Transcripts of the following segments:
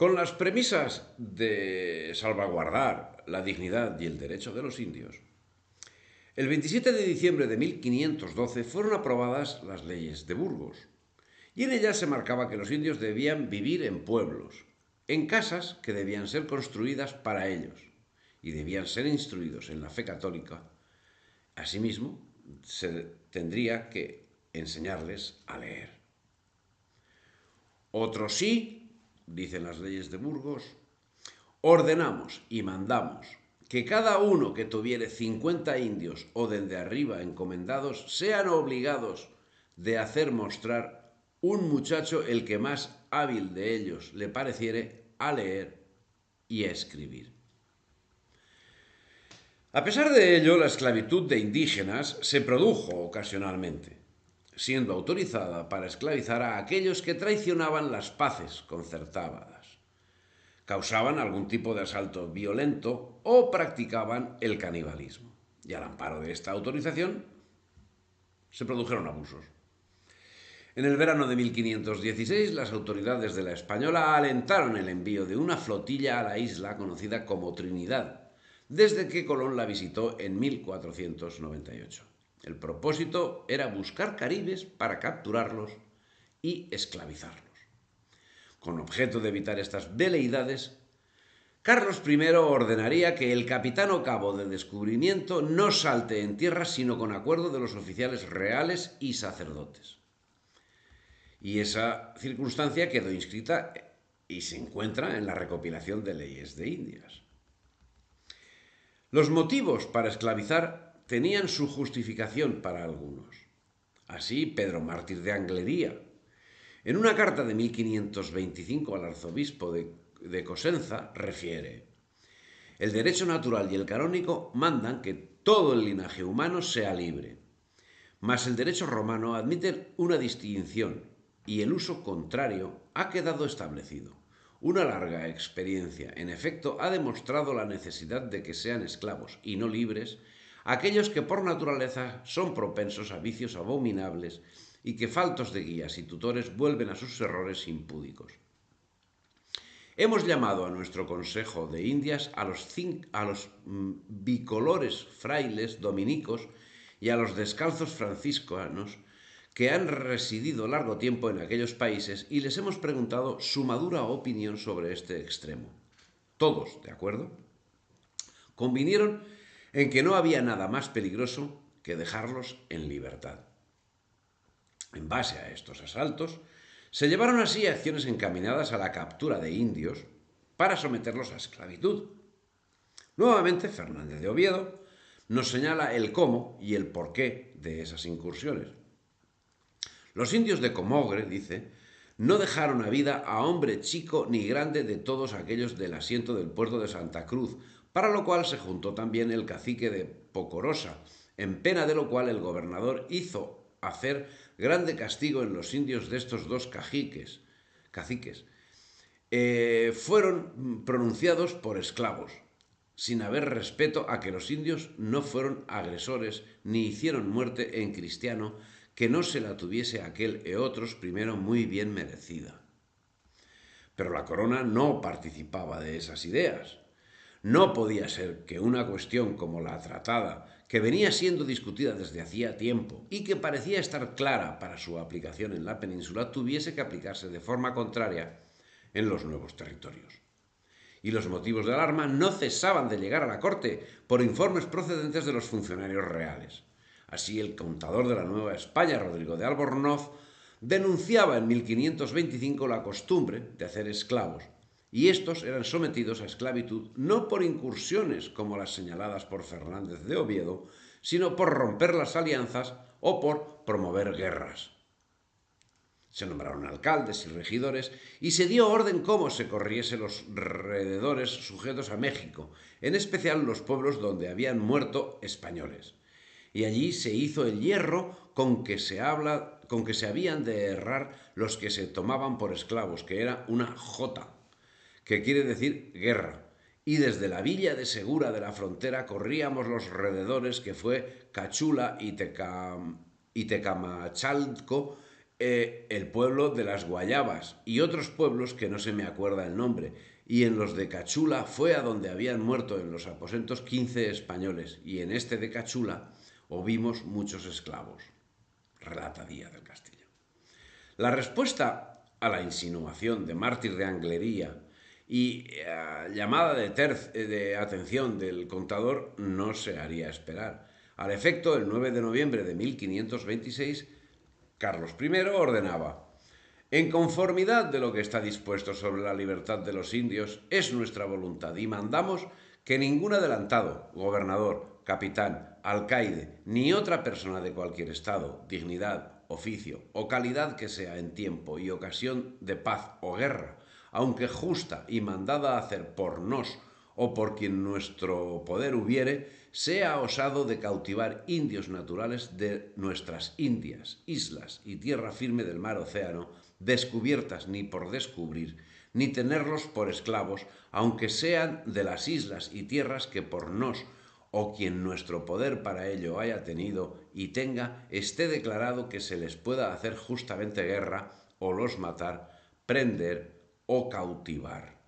Con las premisas de salvaguardar la dignidad y el derecho de los indios, el 27 de diciembre de 1512 fueron aprobadas las leyes de Burgos, y en ellas se marcaba que los indios debían vivir en pueblos, en casas que debían ser construidas para ellos, y debían ser instruidos en la fe católica. Asimismo, se tendría que enseñarles a leer. Otros sí, dicen las leyes de Burgos, ordenamos y mandamos que cada uno que tuviere 50 indios o desde arriba encomendados sean obligados de hacer mostrar un muchacho el que más hábil de ellos le pareciere a leer y a escribir. A pesar de ello, la esclavitud de indígenas se produjo ocasionalmente, siendo autorizada para esclavizar a aquellos que traicionaban las paces concertadas, causaban algún tipo de asalto violento o practicaban el canibalismo. Y al amparo de esta autorización se produjeron abusos. En el verano de 1516, las autoridades de la Española alentaron el envío de una flotilla a la isla conocida como Trinidad, desde que Colón la visitó en 1498. El propósito era buscar caribes para capturarlos y esclavizarlos. Con objeto de evitar estas veleidades, Carlos I ordenaría que el capitán o cabo de descubrimiento no salte en tierra sino con acuerdo de los oficiales reales y sacerdotes. Y esa circunstancia quedó inscrita y se encuentra en la recopilación de leyes de Indias. Los motivos para esclavizar tenían su justificación para algunos. Así, Pedro Mártir de Anglería, en una carta de 1525 al arzobispo de Cosenza, refiere: el derecho natural y el canónico mandan que todo el linaje humano sea libre, mas el derecho romano admite una distinción y el uso contrario ha quedado establecido. Una larga experiencia, en efecto, ha demostrado la necesidad de que sean esclavos y no libres aquellos que por naturaleza son propensos a vicios abominables y que, faltos de guías y tutores, vuelven a sus errores impúdicos. Hemos llamado a nuestro Consejo de Indias a los bicolores frailes dominicos y a los descalzos franciscanos que han residido largo tiempo en aquellos países y les hemos preguntado su madura opinión sobre este extremo. Todos, ¿de acuerdo?, convinieron en que no había nada más peligroso que dejarlos en libertad. En base a estos asaltos, se llevaron así acciones encaminadas a la captura de indios para someterlos a esclavitud. Nuevamente, Fernández de Oviedo nos señala el cómo y el porqué de esas incursiones. Los indios de Comogre, dice, no dejaron a vida a hombre chico ni grande de todos aquellos del asiento del puerto de Santa Cruz, para lo cual se juntó también el cacique de Pocorosa, en pena de lo cual el gobernador hizo hacer grande castigo en los indios de estos dos caciques. Fueron pronunciados por esclavos, sin haber respeto a que los indios no fueron agresores ni hicieron muerte en cristiano, que no se la tuviese aquel e otros primero muy bien merecida. Pero la corona no participaba de esas ideas. No podía ser que una cuestión como la tratada, que venía siendo discutida desde hacía tiempo y que parecía estar clara para su aplicación en la península, tuviese que aplicarse de forma contraria en los nuevos territorios. Y los motivos de alarma no cesaban de llegar a la corte por informes procedentes de los funcionarios reales. Así, el contador de la Nueva España, Rodrigo de Albornoz, denunciaba en 1525 la costumbre de hacer esclavos, y estos eran sometidos a esclavitud no por incursiones como las señaladas por Fernández de Oviedo, sino por romper las alianzas o por promover guerras. Se nombraron alcaldes y regidores y se dio orden cómo se corriese los alrededores sujetos a México, en especial los pueblos donde habían muerto españoles. Y allí se hizo el hierro con que se habían de herrar los que se tomaban por esclavos, que era una jota, que quiere decir guerra. Y desde la villa de Segura de la frontera corríamos los alrededores, que fue Cachula y Tecamachalco, el pueblo de las Guayabas y otros pueblos que no se me acuerda el nombre. Y en los de Cachula fue a donde habían muerto en los aposentos 15 españoles, y en este de Cachula hubimos muchos esclavos, relata Díaz del Castillo. La respuesta a la insinuación de mártir de Anglería y llamada de atención del contador no se haría esperar. Al efecto, el 9 de noviembre de 1526, Carlos I ordenaba: en conformidad de lo que está dispuesto sobre la libertad de los indios, es nuestra voluntad y mandamos que ningún adelantado, gobernador, capitán, alcaide, ni otra persona de cualquier estado, dignidad, oficio o calidad que sea en tiempo y ocasión de paz o guerra, aunque justa y mandada a hacer por nos o por quien nuestro poder hubiere, sea osado de cautivar indios naturales de nuestras Indias, islas y tierra firme del mar océano, descubiertas ni por descubrir, ni tenerlos por esclavos, aunque sean de las islas y tierras que por nos o quien nuestro poder para ello haya tenido y tenga, esté declarado que se les pueda hacer justamente guerra, o los matar, prender o cautivar.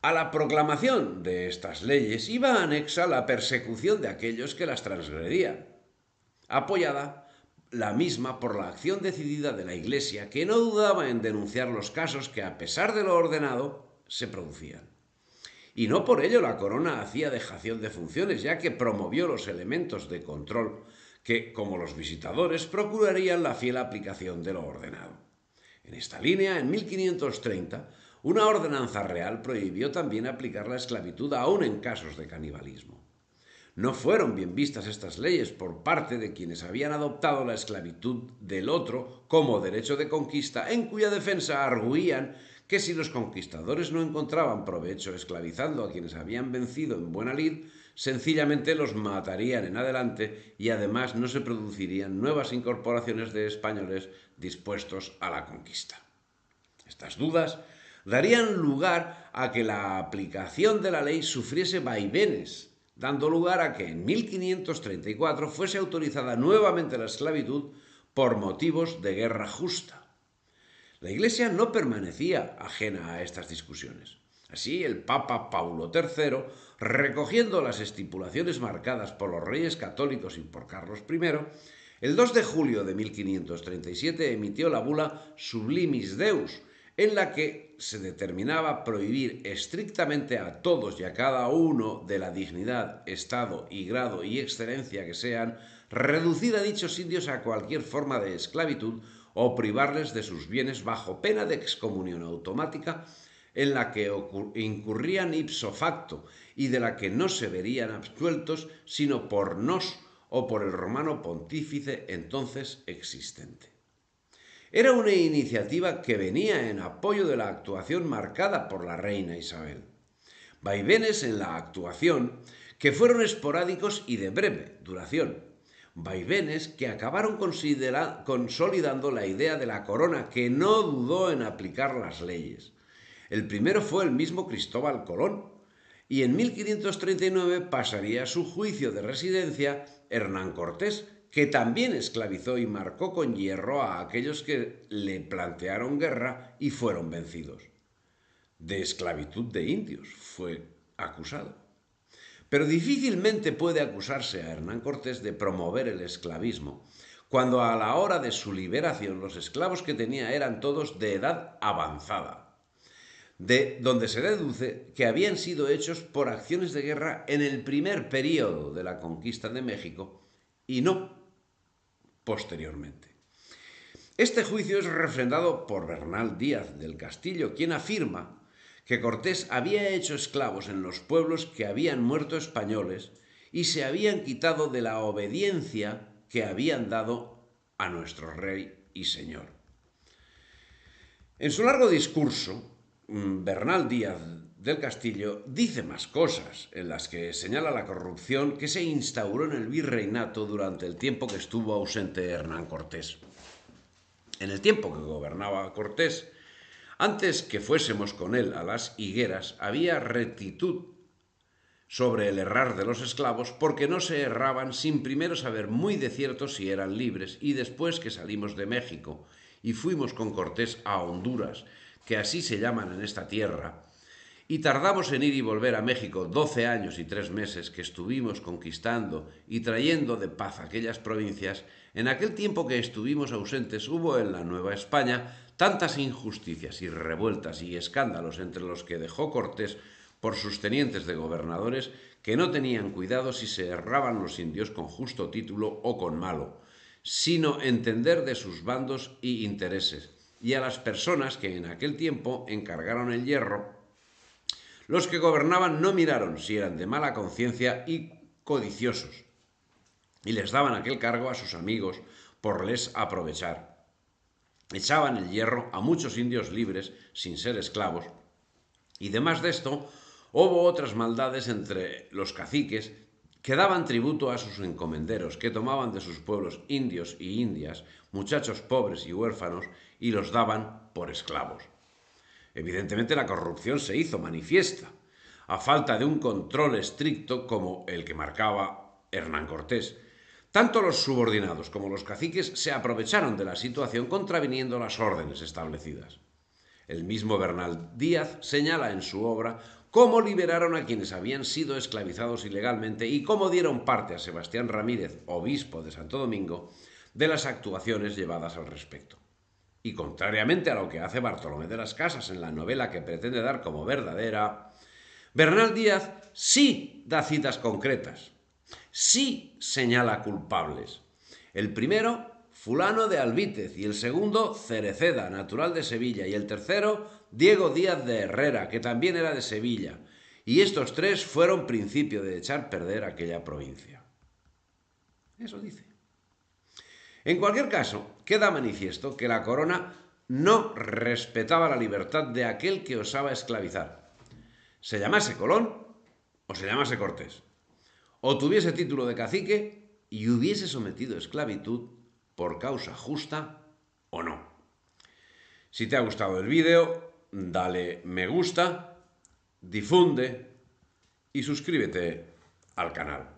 A la proclamación de estas leyes iba anexa la persecución de aquellos que las transgredían, apoyada la misma por la acción decidida de la Iglesia, que no dudaba en denunciar los casos que, a pesar de lo ordenado, se producían. Y no por ello la corona hacía dejación de funciones, ya que promovió los elementos de control que, como los visitadores, procurarían la fiel aplicación de lo ordenado. En esta línea, en 1530, una ordenanza real prohibió también aplicar la esclavitud aún en casos de canibalismo. No fueron bien vistas estas leyes por parte de quienes habían adoptado la esclavitud del otro como derecho de conquista, en cuya defensa arguían que si los conquistadores no encontraban provecho esclavizando a quienes habían vencido en buena lid, sencillamente los matarían en adelante, y además no se producirían nuevas incorporaciones de españoles dispuestos a la conquista. Estas dudas darían lugar a que la aplicación de la ley sufriese vaivenes, dando lugar a que en 1534 fuese autorizada nuevamente la esclavitud por motivos de guerra justa. La Iglesia no permanecía ajena a estas discusiones. Así, el Papa Paulo III, recogiendo las estipulaciones marcadas por los reyes católicos y por Carlos I, el 2 de julio de 1537 emitió la bula Sublimis Deus, en la que se determinaba prohibir estrictamente a todos y a cada uno, de la dignidad, estado y grado y excelencia que sean, reducir a dichos indios a cualquier forma de esclavitud o privarles de sus bienes bajo pena de excomunión automática, en la que incurrían ipso facto y de la que no se verían absueltos sino por nos o por el romano pontífice entonces existente. Era una iniciativa que venía en apoyo de la actuación marcada por la reina Isabel. Vaivenes en la actuación que fueron esporádicos y de breve duración. Vaivenes que acabaron consolidando la idea de la corona, que no dudó en aplicar las leyes. El primero fue el mismo Cristóbal Colón, y en 1539 pasaría a su juicio de residencia Hernán Cortés, que también esclavizó y marcó con hierro a aquellos que le plantearon guerra y fueron vencidos. De esclavitud de indios fue acusado. Pero difícilmente puede acusarse a Hernán Cortés de promover el esclavismo, cuando a la hora de su liberación los esclavos que tenía eran todos de edad avanzada, de donde se deduce que habían sido hechos por acciones de guerra en el primer período de la conquista de México y no posteriormente. Este juicio es refrendado por Bernal Díaz del Castillo, quien afirma que Cortés había hecho esclavos en los pueblos que habían muerto españoles y se habían quitado de la obediencia que habían dado a nuestro rey y señor. En su largo discurso, Bernal Díaz del Castillo dice más cosas, en las que señala la corrupción que se instauró en el virreinato durante el tiempo que estuvo ausente Hernán Cortés. En el tiempo que gobernaba Cortés, antes que fuésemos con él a las higueras, había rectitud sobre el errar de los esclavos, porque no se erraban sin primero saber muy de cierto si eran libres, y después que salimos de México y fuimos con Cortés a Honduras, que así se llaman en esta tierra, y tardamos en ir y volver a México 12 años y 3 meses que estuvimos conquistando y trayendo de paz aquellas provincias. En aquel tiempo que estuvimos ausentes hubo en la Nueva España tantas injusticias y revueltas y escándalos entre los que dejó Cortés por sus tenientes de gobernadores, que no tenían cuidado si se erraban los indios con justo título o con malo, sino entender de sus bandos y intereses, y a las personas que en aquel tiempo encargaron el hierro. Los que gobernaban no miraron si eran de mala conciencia y codiciosos, y les daban aquel cargo a sus amigos por les aprovechar. Echaban el hierro a muchos indios libres sin ser esclavos, y demás de esto, hubo otras maldades entre los caciques que daban tributo a sus encomenderos, que tomaban de sus pueblos indios y indias, muchachos pobres y huérfanos, y los daban por esclavos. Evidentemente la corrupción se hizo manifiesta, a falta de un control estricto como el que marcaba Hernán Cortés. Tanto los subordinados como los caciques se aprovecharon de la situación contraviniendo las órdenes establecidas. El mismo Bernal Díaz señala en su obra cómo liberaron a quienes habían sido esclavizados ilegalmente y cómo dieron parte a Sebastián Ramírez, obispo de Santo Domingo, de las actuaciones llevadas al respecto. Y contrariamente a lo que hace Bartolomé de las Casas en la novela que pretende dar como verdadera, Bernal Díaz sí da citas concretas, sí señala culpables. El primero, fulano de Albítez, y el segundo, Cereceda, natural de Sevilla, y el tercero, Diego Díaz de Herrera, que también era de Sevilla. Y estos tres fueron principio de echar a perder aquella provincia. Eso dice. En cualquier caso, queda manifiesto que la corona no respetaba la libertad de aquel que osaba esclavizar, se llamase Colón o se llamase Cortés, o tuviese título de cacique y hubiese sometido a esclavitud por causa justa o no. Si te ha gustado el vídeo, dale me gusta, difunde y suscríbete al canal.